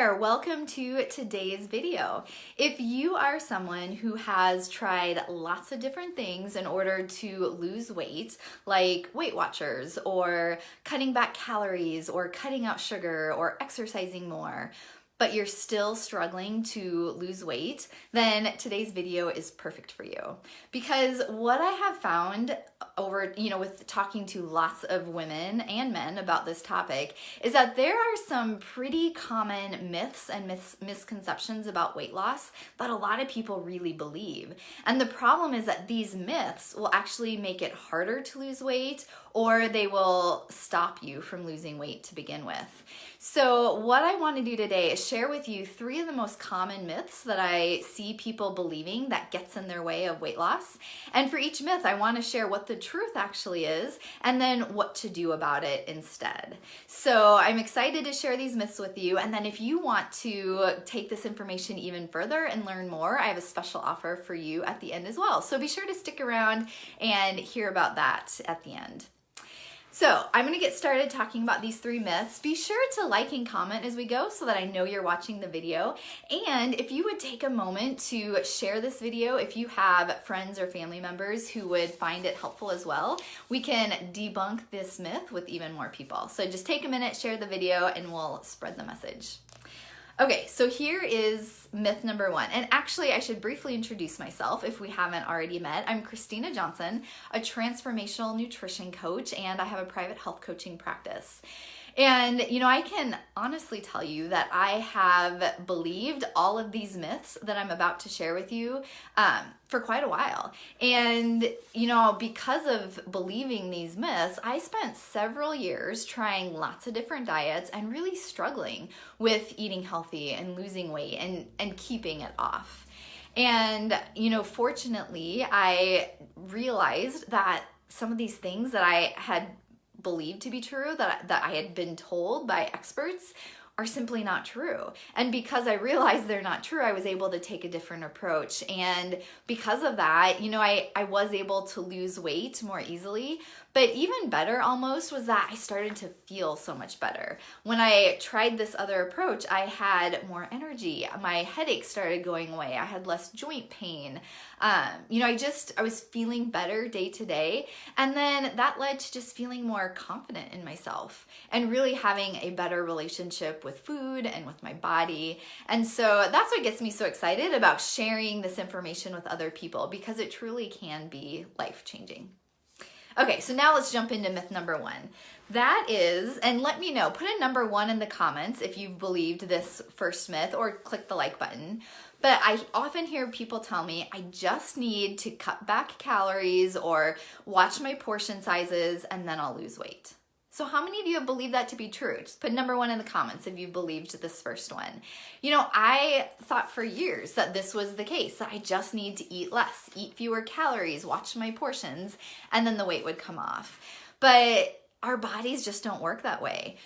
there, welcome to today's video. If you are someone who has tried lots of different things in order to lose weight, like Weight Watchers or cutting back calories or cutting out sugar or exercising more, but you're still struggling to lose weight, then today's video is perfect for you. Because what I have found over, with talking to lots of women and men about this topic is that there are some pretty common myths and misconceptions about weight loss that a lot of people really believe. And the problem is that these myths will actually make it harder to lose weight, or they will stop you from losing weight to begin with. So what I want to do today is share with you 3 of the most common myths that I see people believing that gets in their way of weight loss. And for each myth, I want to share what the truth actually is and then what to do about it instead. So I'm excited to share these myths with you. And then if you want to take this information even further and learn more, I have a special offer for you at the end as well. So be sure to stick around and hear about that at the end. So I'm going to get started talking about these 3 myths. Be sure to like and comment as we go so that I know you're watching the video. And if you would take a moment to share this video, if you have friends or family members who would find it helpful as well, we can debunk this myth with even more people. So just take a minute, share the video, and we'll spread the message. Okay, so here is myth number 1. And actually, I should briefly introduce myself if we haven't already met. I'm Christina Johnson, a transformational nutrition coach, and I have a private health coaching practice. And, I can honestly tell you that I have believed all of these myths that I'm about to share with you for quite a while. And, because of believing these myths, I spent several years trying lots of different diets and really struggling with eating healthy and losing weight and keeping it off. And, fortunately, I realized that some of these things that I had believed to be true, that I had been told by experts, are simply not true. And because I realized they're not true, I was able to take a different approach. And because of that, I was able to lose weight more easily. But even better almost was that I started to feel so much better. When I tried this other approach, I had more energy. My headaches started going away. I had less joint pain. I was feeling better day to day. And then that led to just feeling more confident in myself and really having a better relationship with food and with my body. And so that's what gets me so excited about sharing this information with other people, because it truly can be life-changing. Okay, so now let's jump into myth number 1. That is, and let me know, put a number 1 in the comments if you've believed this first myth, or click the like button. But I often hear people tell me, I just need to cut back calories or watch my portion sizes and then I'll lose weight. So how many of you have believed that to be true? Just put number 1 in the comments if you believed this first one. I thought for years that this was the case, that I just need to eat less, eat fewer calories, watch my portions, and then the weight would come off. But our bodies just don't work that way.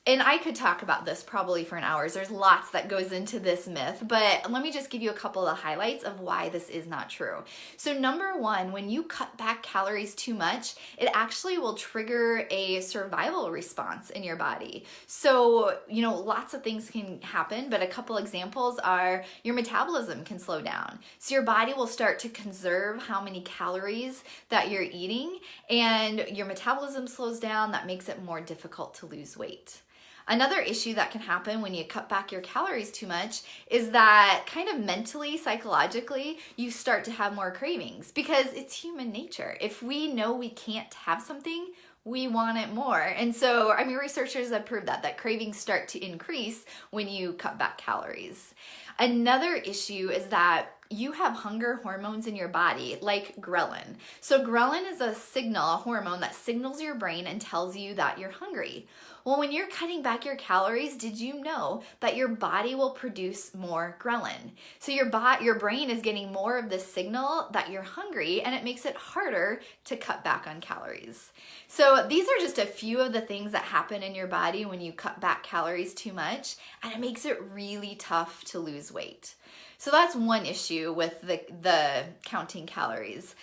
And I could talk about this probably for an hour. There's lots that goes into this myth, but let me just give you a couple of the highlights of why this is not true. So number 1, when you cut back calories too much, it actually will trigger a survival response in your body. So, lots of things can happen, but a couple examples are your metabolism can slow down. So your body will start to conserve how many calories that you're eating, and your metabolism slows down. That makes it more difficult to lose weight. Another issue that can happen when you cut back your calories too much is that kind of mentally, psychologically, you start to have more cravings, because it's human nature. If we know we can't have something, we want it more. And so, researchers have proved that cravings start to increase when you cut back calories. Another issue is that you have hunger hormones in your body, like ghrelin. So ghrelin is a hormone that signals your brain and tells you that you're hungry. Well, when you're cutting back your calories, did you know that your body will produce more ghrelin? So your brain is getting more of this signal that you're hungry, and it makes it harder to cut back on calories. So these are just a few of the things that happen in your body when you cut back calories too much, and it makes it really tough to lose weight. So that's one issue with the counting calories.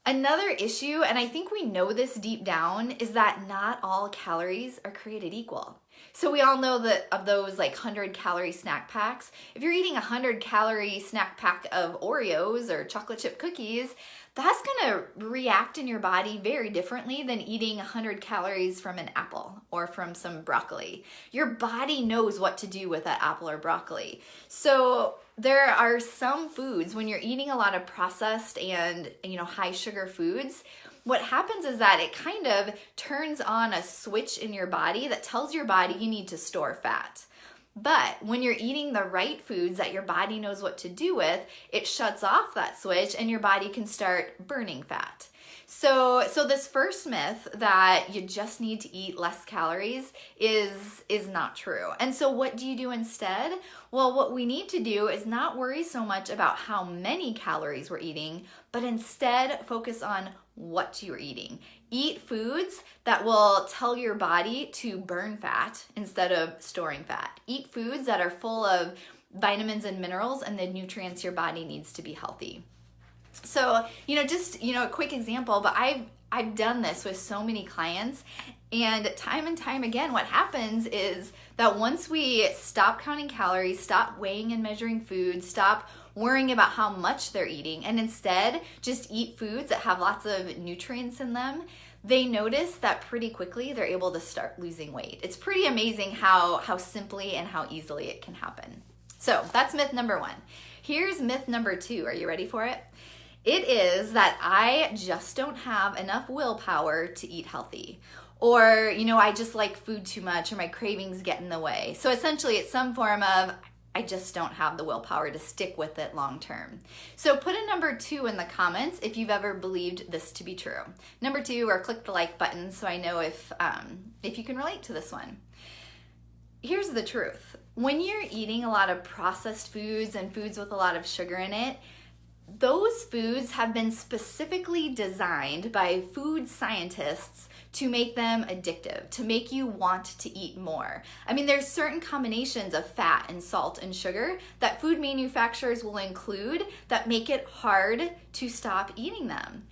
Another issue, and I think we know this deep down, is that not all calories are created equal. So we all know that of those like 100-calorie snack packs, if you're eating a 100-calorie snack pack of Oreos or chocolate chip cookies, that's gonna react in your body very differently than eating 100 calories from an apple or from some broccoli. Your body knows what to do with that apple or broccoli. So there are some foods, when you're eating a lot of processed and high sugar foods, what happens is that it kind of turns on a switch in your body that tells your body you need to store fat. But when you're eating the right foods that your body knows what to do with, it shuts off that switch and your body can start burning fat. So this first myth that you just need to eat less calories is not true. And so what do you do instead? Well, what we need to do is not worry so much about how many calories we're eating, but instead focus on what you're eating. Eat foods that will tell your body to burn fat instead of storing fat. Eat foods that are full of vitamins and minerals and the nutrients your body needs to be healthy. So, just, a quick example, but I've done this with so many clients, and time again, what happens is that once we stop counting calories, stop weighing and measuring food, stop worrying about how much they're eating, and instead just eat foods that have lots of nutrients in them, they notice that pretty quickly they're able to start losing weight. It's pretty amazing how simply and how easily it can happen. So that's myth number 1. Here's myth number 2. Are you ready for it? It is that I just don't have enough willpower to eat healthy. Or, I just like food too much, or my cravings get in the way. So essentially it's some form of, I just don't have the willpower to stick with it long term. So put a number 2 in the comments if you've ever believed this to be true. Number 2, or click the like button so I know if you can relate to this one. Here's the truth. When you're eating a lot of processed foods and foods with a lot of sugar in it, those foods have been specifically designed by food scientists to make them addictive, to make you want to eat more. I mean, there's certain combinations of fat and salt and sugar that food manufacturers will include that make it hard to stop eating them.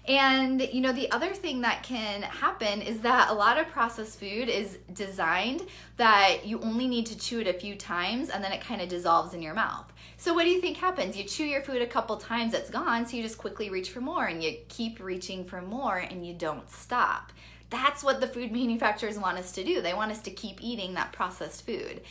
And the other thing that can happen is that a lot of processed food is designed that you only need to chew it a few times and then it kind of dissolves in your mouth. So what do you think happens? You chew your food a couple times, it's gone, so you just quickly reach for more and you keep reaching for more and you don't stop. That's what the food manufacturers want us to do. They want us to keep eating that processed food.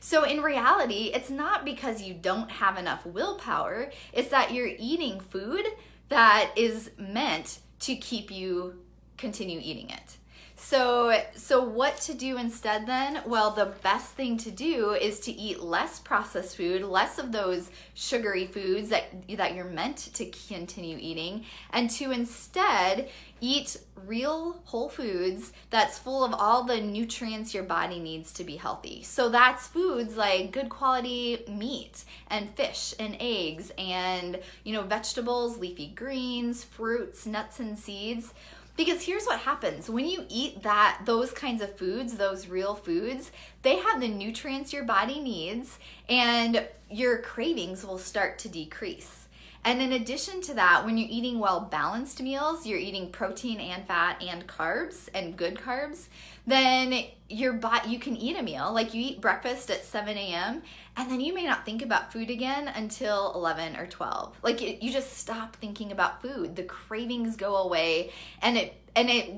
So in reality, it's not because you don't have enough willpower, it's that you're eating food that is meant to keep you continue eating it. So what to do instead then? Well, the best thing to do is to eat less processed food, less of those sugary foods that you're meant to continue eating, and to instead eat real whole foods that's full of all the nutrients your body needs to be healthy. So that's foods like good quality meat and fish and eggs and vegetables, leafy greens, fruits, nuts and seeds. Because here's what happens. When you eat those kinds of foods, those real foods, they have the nutrients your body needs and your cravings will start to decrease. And in addition to that, when you're eating well-balanced meals, you're eating protein and fat and carbs and good carbs, then you can eat a meal, like you eat breakfast at 7 a.m., and then you may not think about food again until 11 or 12. Like you just stop thinking about food. The cravings go away, and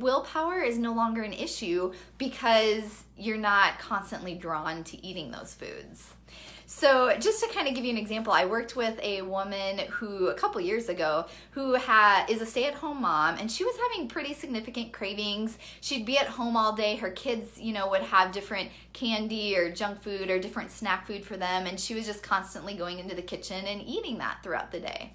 willpower is no longer an issue because you're not constantly drawn to eating those foods. So just to kind of give you an example, I worked with a woman who a couple years ago who is a stay-at-home mom, and she was having pretty significant cravings. She'd be at home all day. Her kids, would have different candy or junk food or different snack food for them, and she was just constantly going into the kitchen and eating that throughout the day.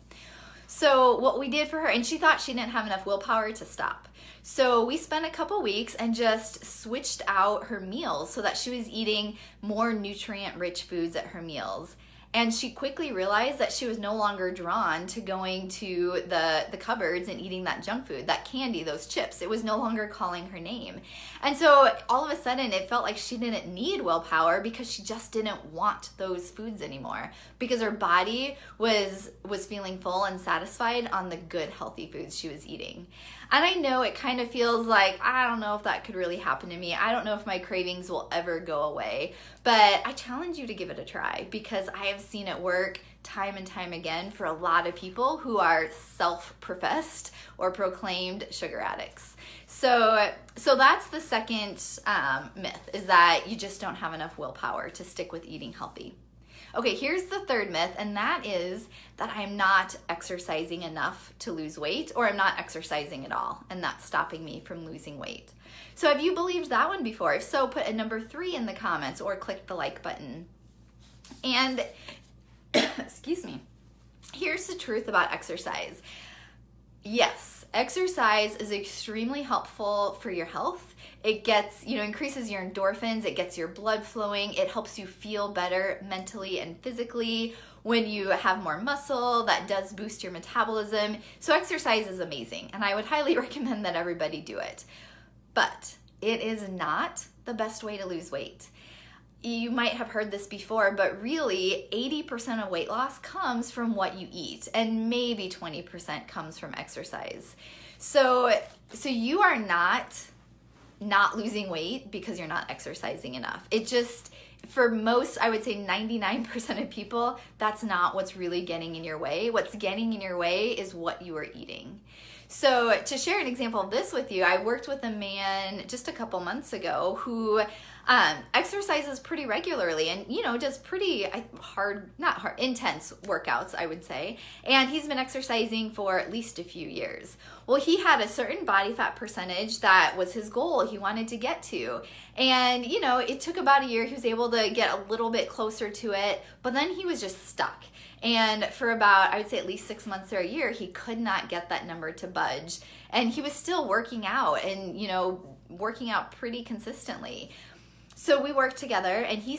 So what we did for her, and she thought she didn't have enough willpower to stop. So we spent a couple weeks and just switched out her meals so that she was eating more nutrient-rich foods at her meals. And she quickly realized that she was no longer drawn to going to the cupboards and eating that junk food, that candy, those chips. It was no longer calling her name. And so all of a sudden it felt like she didn't need willpower because she just didn't want those foods anymore, because her body was feeling full and satisfied on the good, healthy foods she was eating. And I know it kind of feels like, I don't know if that could really happen to me. I don't know if my cravings will ever go away. But I challenge you to give it a try, because I have seen it work time and time again for a lot of people who are self-professed or proclaimed sugar addicts. So that's the second myth, is that you just don't have enough willpower to stick with eating healthy. Okay, here's the third myth, and that is that I'm not exercising enough to lose weight, or I'm not exercising at all, and that's stopping me from losing weight. So have you believed that one before? If so, put a number 3 in the comments or click the like button. And excuse me, here's the truth about exercise. Yes, exercise is extremely helpful for your health. It gets, increases your endorphins, it gets your blood flowing, it helps you feel better mentally and physically. When you have more muscle, that does boost your metabolism. So exercise is amazing, and I would highly recommend that everybody do it. But it is not the best way to lose weight. You might have heard this before, but really 80% of weight loss comes from what you eat, and maybe 20% comes from exercise. So you are not losing weight because you're not exercising enough. It just, for most, I would say 99% of people, that's not what's really getting in your way. What's getting in your way is what you are eating. So to share an example of this with you, I worked with a man just a couple months ago who exercises pretty regularly and, does pretty intense workouts, I would say. And he's been exercising for at least a few years. Well, he had a certain body fat percentage that was his goal he wanted to get to. And, it took about a year. He was able to get a little bit closer to it, but then he was just stuck. And for about, I would say at least 6 months or a year, he could not get that number to budge. And he was still working out and, working out pretty consistently. So we worked together, and he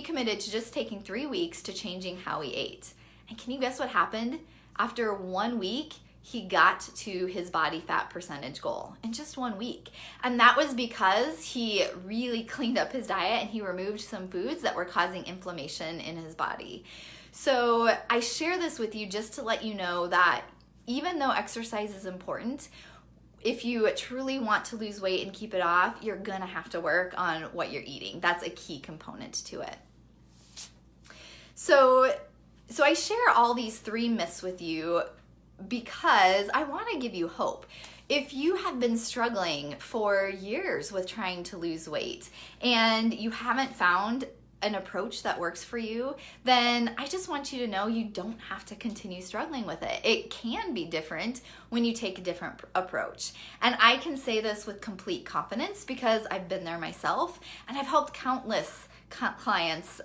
committed to just taking 3 weeks to changing how he ate. And can you guess what happened? After 1 week, he got to his body fat percentage goal in just 1 week. And that was because he really cleaned up his diet and he removed some foods that were causing inflammation in his body. So I share this with you just to let you know that even though exercise is important, if you truly want to lose weight and keep it off, you're gonna have to work on what you're eating. That's a key component to it. So I share all these 3 myths with you because I want to give you hope. If you have been struggling for years with trying to lose weight and you haven't found an approach that works for you, then I just want you to know you don't have to continue struggling with it. It can be different when you take a different approach. And I can say this with complete confidence because I've been there myself, and I've helped countless clients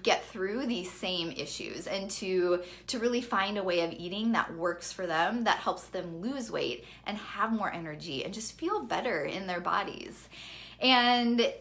get through these same issues and to really find a way of eating that works for them, that helps them lose weight and have more energy and just feel better in their bodies. And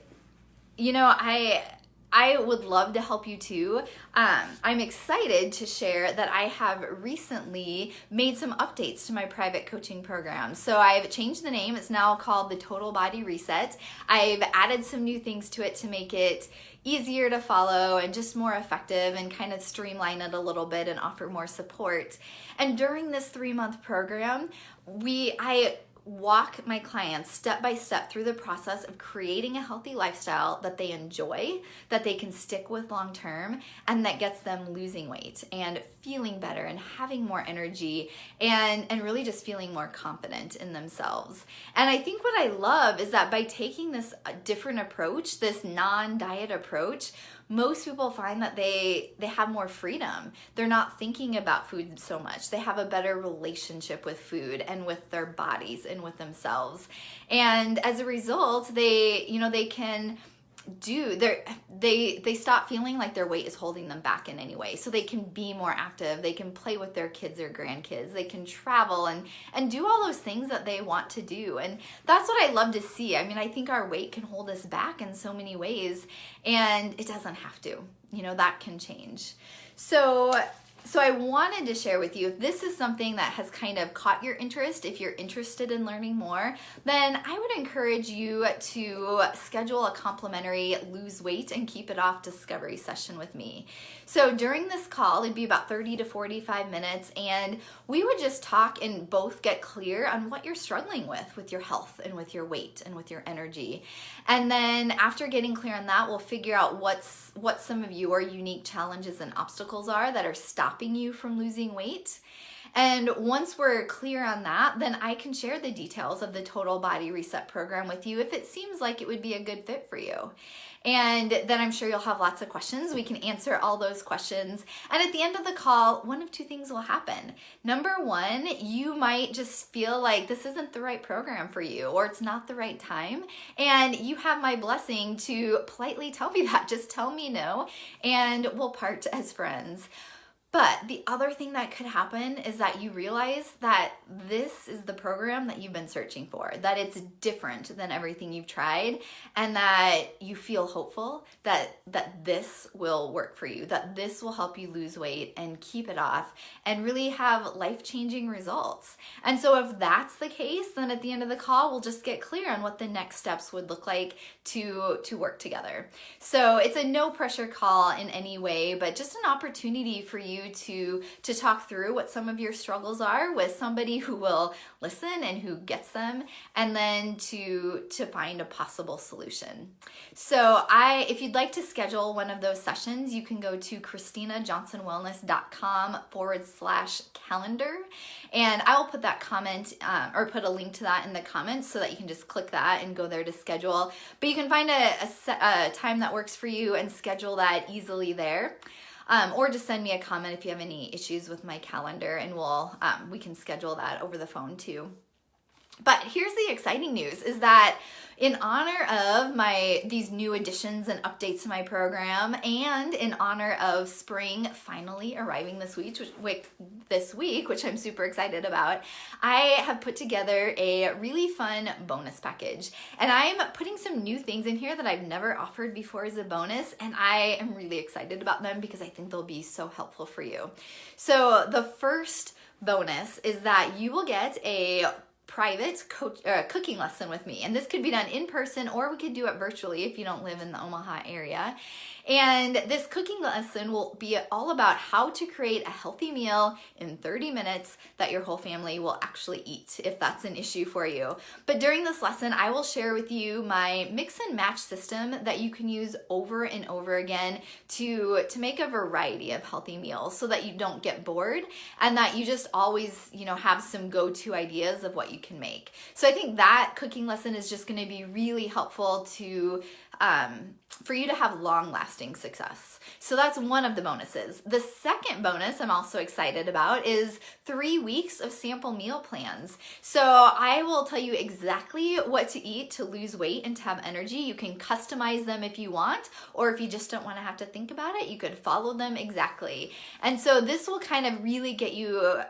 I would love to help you too. I'm excited to share that I have recently made some updates to my private coaching program. So I've changed the name. It's now called the Total Body Reset. I've added some new things to it to make it easier to follow and just more effective and kind of streamline it a little bit and offer more support. And during this 3-month program, I walk my clients step by step through the process of creating a healthy lifestyle that they enjoy, that they can stick with long term, and that gets them losing weight and feeling better and having more energy and really just feeling more confident in themselves. And I think what I love is that by taking this different approach, this non-diet approach, most people find that they have more freedom. They're not thinking about food so much. They have a better relationship with food and with their bodies and with themselves. And as a result, they can they stop feeling like their weight is holding them back in any way. So they can be more active, they can play with their kids or grandkids, they can travel and do all those things that they want to do. And that's what I love to see. I mean, I think our weight can hold us back in so many ways, and it doesn't have to. That can change. So So I wanted to share with you, if this is something that has kind of caught your interest, if you're interested in learning more, then I would encourage you to schedule a complimentary lose weight and keep it off discovery session with me. So during this call, it'd be about 30 to 45 minutes, and we would just talk and both get clear on what you're struggling with your health and with your weight and with your energy. And then after getting clear on that, we'll figure out what some of your unique challenges and obstacles are that are stopping you from losing weight. And once we're clear on that, then I can share the details of the Total Body Reset program with you if it seems like it would be a good fit for you. And then I'm sure you'll have lots of questions. We can answer all those questions. And at the end of the call, one of two things will happen. Number one, you might just feel like this isn't the right program for you, or it's not the right time. And you have my blessing to politely tell me that. Just tell me no, and we'll part as friends. But the other thing that could happen is that you realize that this is the program that you've been searching for, that it's different than everything you've tried, and that you feel hopeful that this will work for you, that this will help you lose weight and keep it off and really have life-changing results. And so if that's the case, then at the end of the call, we'll just get clear on what the next steps would look like to work together. So it's a no pressure call in any way, but just an opportunity for you to talk through what some of your struggles are with somebody who will listen and who gets them, and then to find a possible solution. So if you'd like to schedule one of those sessions, you can go to ChristinaJohnsonWellness.com/calendar, and I will put that comment or put a link to that in the comments so that you can just click that and go there to schedule. But you can find a time that works for you and schedule that easily there. Or just send me a comment if you have any issues with my calendar, and we can schedule that over the phone too. But here's the exciting news, is that in honor of these new additions and updates to my program, and in honor of spring finally arriving this week, which I'm super excited about, I have put together a really fun bonus package. And I'm putting some new things in here that I've never offered before as a bonus, and I am really excited about them because I think they'll be so helpful for you. So the first bonus is that you will get a private cooking lesson with me, and this could be done in person, or we could do it virtually if you don't live in the Omaha area. And this cooking lesson will be all about how to create a healthy meal in 30 minutes that your whole family will actually eat, if that's an issue for you. But during this lesson, I will share with you my mix and match system that you can use over and over again to make a variety of healthy meals, so that you don't get bored and that you just always, have some go-to ideas of what you can make. So I think that cooking lesson is just going to be really helpful for you to have long-lasting success. So that's one of the bonuses. The second bonus I'm also excited about is 3 weeks of sample meal plans. So I will tell you exactly what to eat to lose weight and to have energy. You can customize them if you want, or if you just don't want to have to think about it, you could follow them exactly. And so this will kind of really get you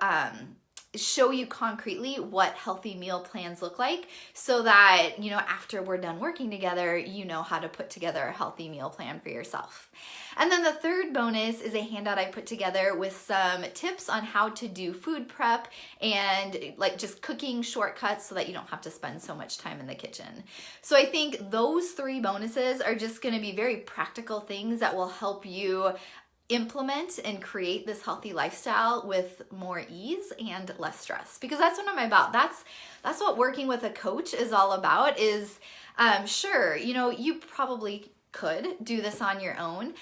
show you concretely what healthy meal plans look like, so that, after we're done working together, you know how to put together a healthy meal plan for yourself. And then the third bonus is a handout I put together with some tips on how to do food prep and just cooking shortcuts so that you don't have to spend so much time in the kitchen. So I think those 3 bonuses are just going to be very practical things that will help you implement and create this healthy lifestyle with more ease and less stress, because that's what I'm about. That's what working with a coach is all about. Is sure, you probably could do this on your own,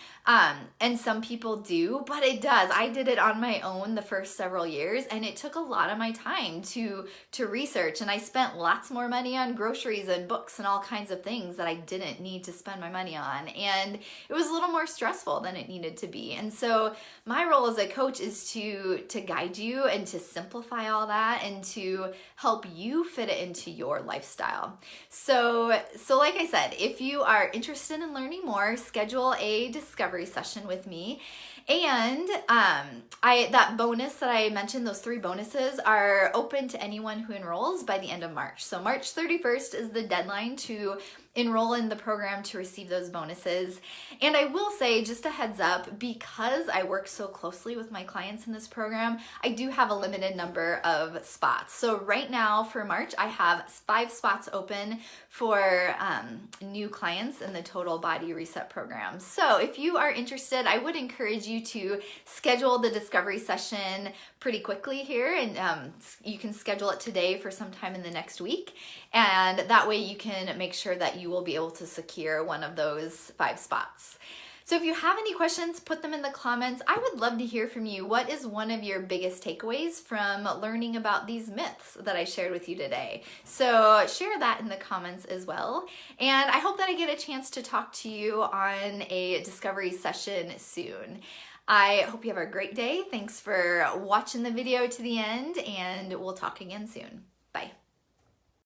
and some people do, but I did it on my own the first several years, and it took a lot of my time to research, and I spent lots more money on groceries and books and all kinds of things that I didn't need to spend my money on, and it was a little more stressful than it needed to be. And so my role as a coach is to guide you and to simplify all that and to help you fit it into your lifestyle. So like I said, if you are interested in learning more, schedule a discovery session with me. And that bonus that I mentioned, those 3 bonuses are open to anyone who enrolls by the end of March. So March 31st is the deadline to enroll in the program to receive those bonuses. And I will say, just a heads up, because I work so closely with my clients in this program, I do have a limited number of spots. So right now for March, I have 5 spots open for new clients in the Total Body Reset program. So if you are interested, I would encourage you to schedule the discovery session pretty quickly here, and you can schedule it today for sometime in the next week, and that way you can make sure that you will be able to secure one of those 5 spots. So if you have any questions, put them in the comments. I would love to hear from you. What is one of your biggest takeaways from learning about these myths that I shared with you today? So share that in the comments as well. And I hope that I get a chance to talk to you on a discovery session soon. I hope you have a great day. Thanks for watching the video to the end, and we'll talk again soon. Bye.